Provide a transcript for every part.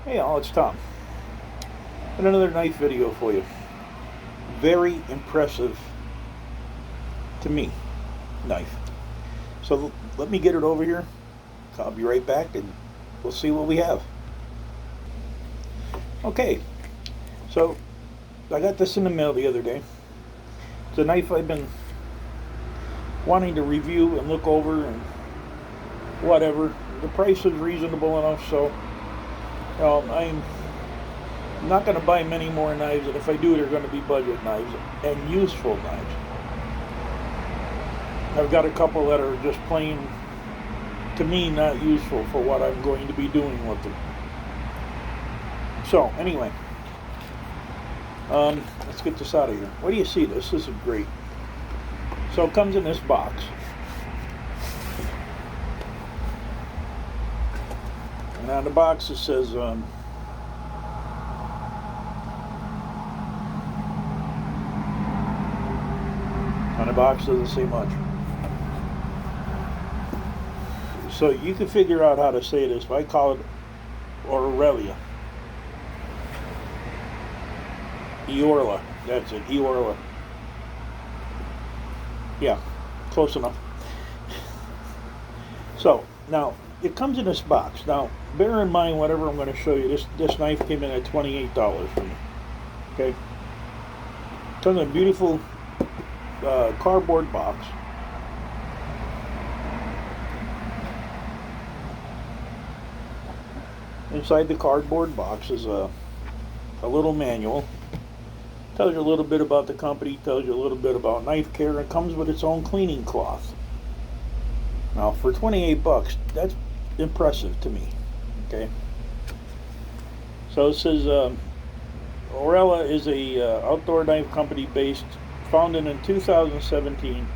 Hey all, it's Tom. And another knife video for you. Very impressive to me knife. So let me get it over here. I'll be right back and we'll see what we have. Okay, so I got this in the mail the other day. It's a knife I've been wanting to review and look over and whatever. The price is reasonable enough, so I'm not going to buy many more knives, and if I do, they're going to be budget knives and useful knives. I've got a couple that are just plain, to me, not useful for what I'm going to be doing with them. So, anyway, let's get this out of here. What do you see this? This is great. So it comes in this box. And on the box it says, on the box doesn't say much. So you can figure out how to say this. I call it Oerla. Oerla. That's it. Oerla. Yeah, close enough. So now it comes in this box. Now bear in mind, whatever I'm going to show you, this knife came in at $28 for me. Okay, it comes in a beautiful cardboard box. Inside the cardboard box is a little manual. Tells you a little bit about the company, tells you a little bit about knife care, and comes with its own cleaning cloth. Now for 28 bucks, that's impressive to me. Okay. So it says Oerla is a outdoor knife company founded in 2017,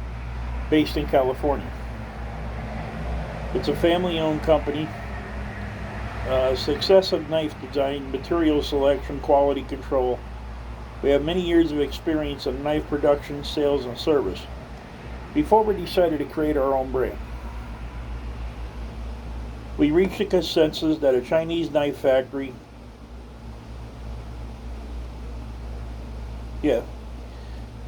based in California. It's a family-owned company. Success of knife design, material selection, quality control. We have many years of experience in knife production, sales, and service before we decided to create our own brand. We reached the consensus that a Chinese knife factory,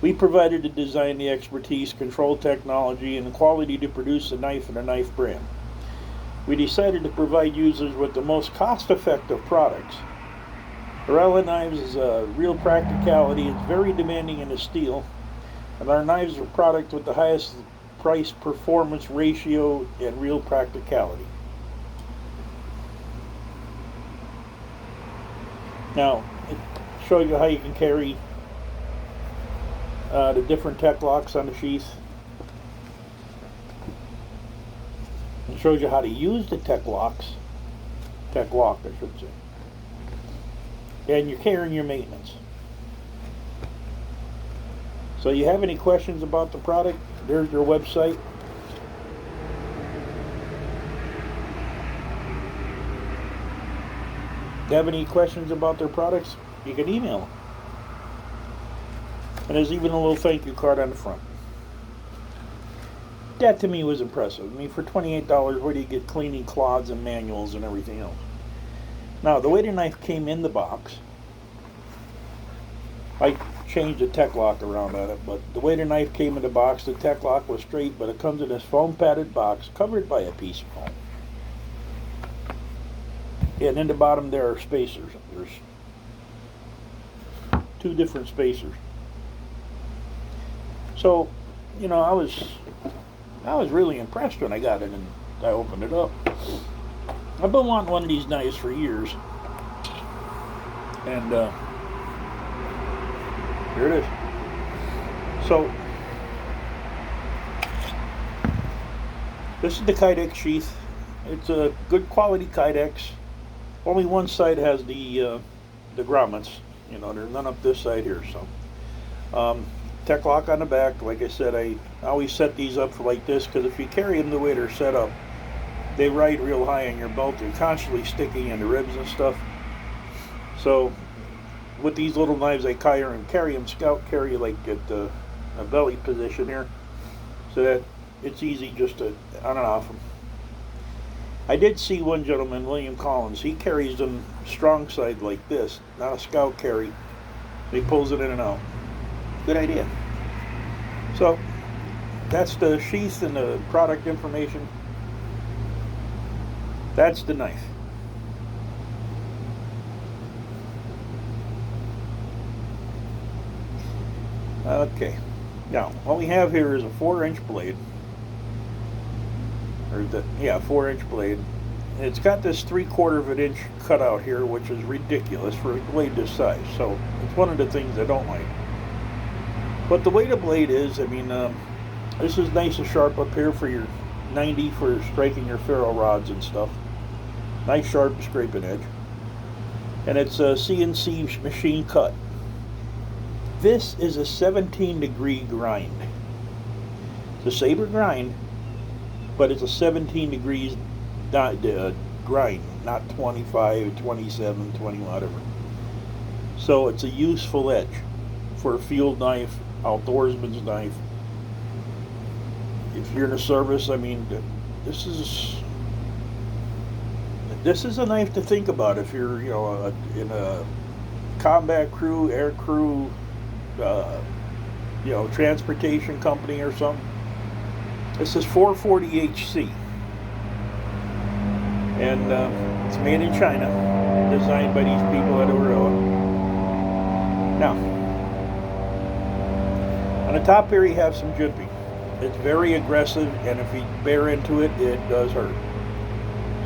we provided the design, the expertise, control technology, and the quality to produce a knife and a knife brand. We decided to provide users with the most cost-effective products. Oerla Knives is a real practicality. It's very demanding in the steel, and our knives are product with the highest price-performance ratio and real practicality. Now, it shows you how you can carry the different tech locks on the sheath. It shows you how to use the tech lock, I should say. And you're carrying your maintenance. So you have any questions about the product? There's your website. You have any questions about their products? You can email them. And there's even a little thank you card on the front. That to me was impressive. I mean, for $28, where do you get cleaning cloths and manuals and everything else? Now, the way the knife came in the box, I changed the tech lock around on it, but the way the knife came in the box, the tech lock was straight, but it comes in this foam padded box covered by a piece of foam. And in the bottom there are spacers. There's 2 different spacers. So, I was really impressed when I got it and I opened it up. I've been wanting one of these knives for years. And here it is. So, this is the Kydex sheath. It's a good quality Kydex. Only one side has the grommets. There's none up this side here. So, tech lock on the back. Like I said, I always set these up for like this, because if you carry them the way they're set up, they ride real high on your belt. They're constantly sticking in the ribs and stuff. So with these little knives, I carry them scout carry, like at a belly position here, so that it's easy just to on and off them. I did see one gentleman, William Collins, he carries them strong side like this, not a scout carry. He pulls it in and out. Good idea. So that's the sheath and the product information. That's the knife. Okay. Now, what we have here is a 4-inch blade. 4-inch blade. And it's got this 3/4 of an inch cutout here, which is ridiculous for a blade this size. So it's one of the things I don't like. But the way the blade is, I mean, this is nice and sharp up here for your 90 for striking your ferro rods and stuff. Nice sharp scraping edge. And it's a CNC machine cut. This is a 17-degree grind. It's a saber grind, but it's a 17 degrees grind, not 25, 27, 20, whatever. So it's a useful edge for a field knife, outdoorsman's knife. If you're in a service, I mean, this is a knife to think about if you're, in a combat crew, air crew, transportation company or something. This is 440 HC, and it's made in China, designed by these people at Oerla. Now, on the top here you have some jimping. It's very aggressive, and if you bear into it, it does hurt.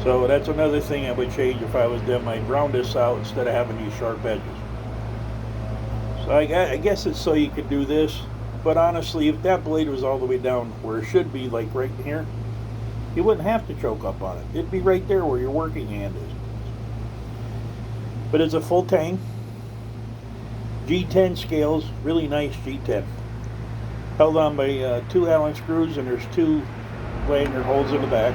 So that's another thing I would change if I was them. I'd round this out instead of having these sharp edges. So I guess it's so you could do this, but honestly, if that blade was all the way down where it should be, like right here, you wouldn't have to choke up on it. It'd be right there where your working hand is. But it's a full tang. G10 scales, really nice G10. Held on by 2 Allen screws, and there's 2 lanyard holes in the back.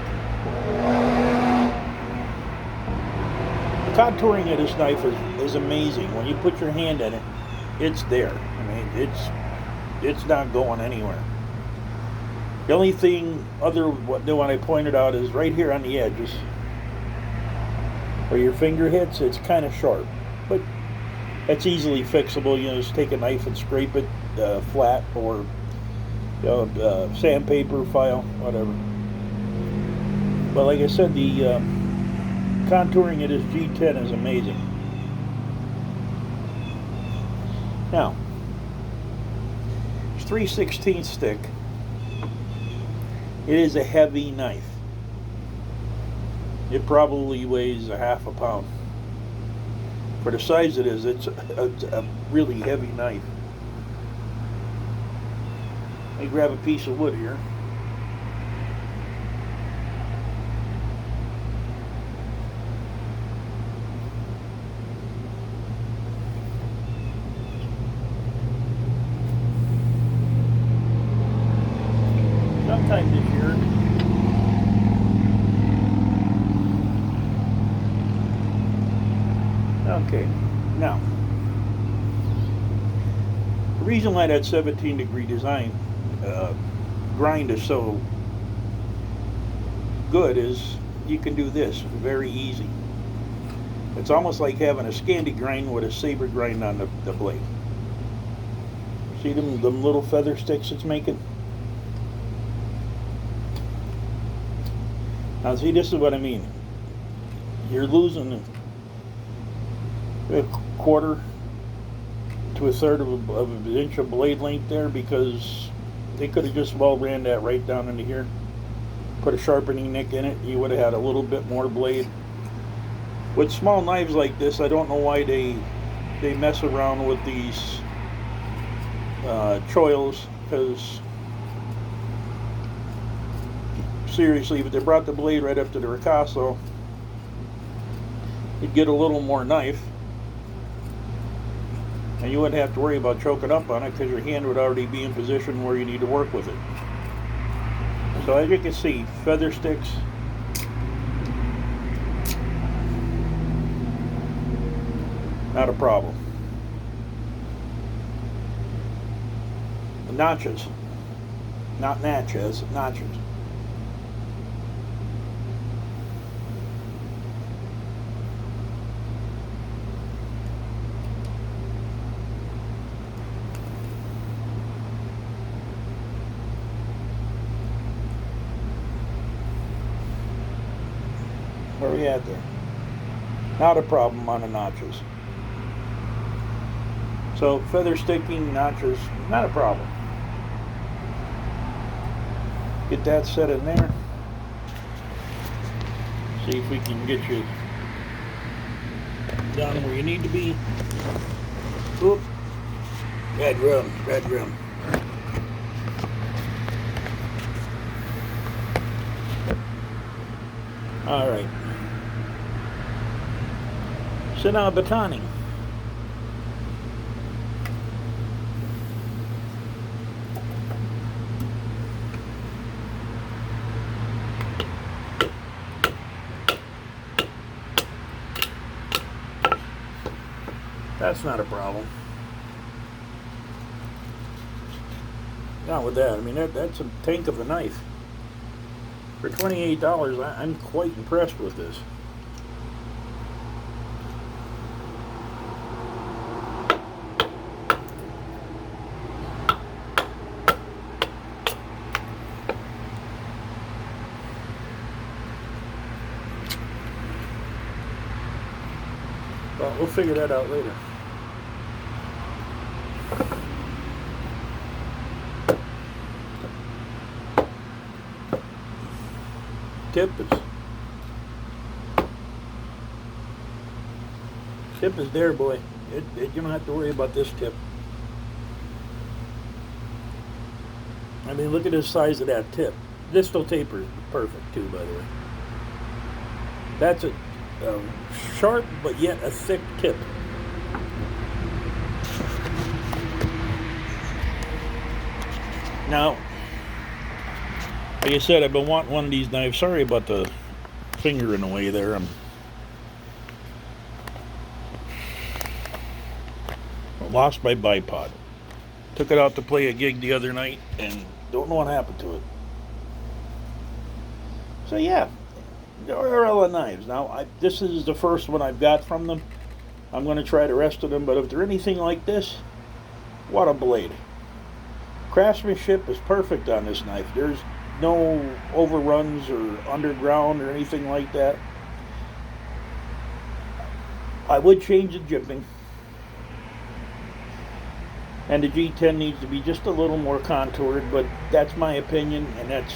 The contouring of this knife is amazing. When you put your hand in it, it's there. I mean, it's not going anywhere. The only thing when I pointed out is right here on the edges where your finger hits, it's kind of sharp, but that's easily fixable. Just take a knife and scrape it flat, or sandpaper file, whatever. But like I said, the contouring of this G10 is amazing. Now, it's 3/16 stick. It is a heavy knife. It probably weighs a half a pound. For the size it is, it's a really heavy knife. Let me grab a piece of wood here. Sometime this year. Okay, now, the reason why that 17-degree design grind is so good is you can do this very easy. It's almost like having a Scandi grind with a saber grind on the blade. See them little feather sticks it's making? Now see, this is what I mean. You're losing a 1/4 to a 1/3 of an inch of blade length there, because they could have just well ran that right down into here, put a sharpening nick in it, you would have had a little bit more blade. With small knives like this, I don't know why they mess around with these choils, because seriously, if they brought the blade right up to the ricasso, you'd get a little more knife, and you wouldn't have to worry about choking up on it, because your hand would already be in position where you need to work with it. So as you can see, feather sticks, not a problem. The notches, not natchez, notches. Where are we at there? Not a problem on the notches. So feather sticking, notches, not a problem. Get that set in there. See if we can get you down where you need to be. Oop. Red rum, red rum. All right. So now batoning. That's not a problem. Not with that. I mean, that's a tank of a knife. For $28, I'm quite impressed with this. Well, we'll figure that out later. Tip is there, boy. You don't have to worry about this tip. I mean, look at the size of that tip. This still tapers perfect too, by the way. That's a sharp but yet a thick tip. Now, like I said, I've been wanting one of these knives. Sorry about the finger in the way there. I lost my bipod. Took it out to play a gig the other night and don't know what happened to it. So yeah, the Oerla Knives. Now, this is the first one I've got from them. I'm going to try the rest of them, but if they're anything like this, what a blade. Craftsmanship is perfect on this knife. There's no overruns or underground or anything like that. I would change the jipping. And the G10 needs to be just a little more contoured, but that's my opinion, and that's,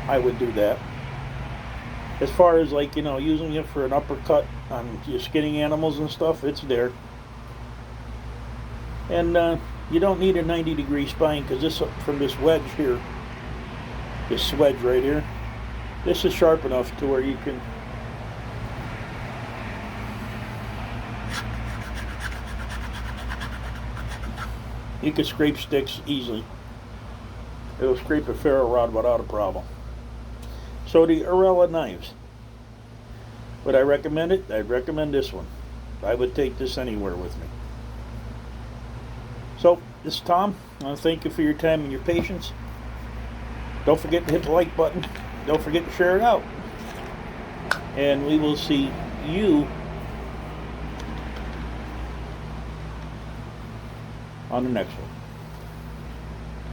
I would do that. As far as using it for an uppercut on your skinning animals and stuff, it's there. And you don't need a 90-degree spine, because this, from this wedge here, this wedge right here, this is sharp enough to where you can scrape sticks easily. It'll scrape a ferro rod without a problem. So the Oerla Knives, would I recommend it? I'd recommend this one. I would take this anywhere with me. So, this is Tom. I want to thank you for your time and your patience. Don't forget to hit the like button. Don't forget to share it out. And we will see you on the next one.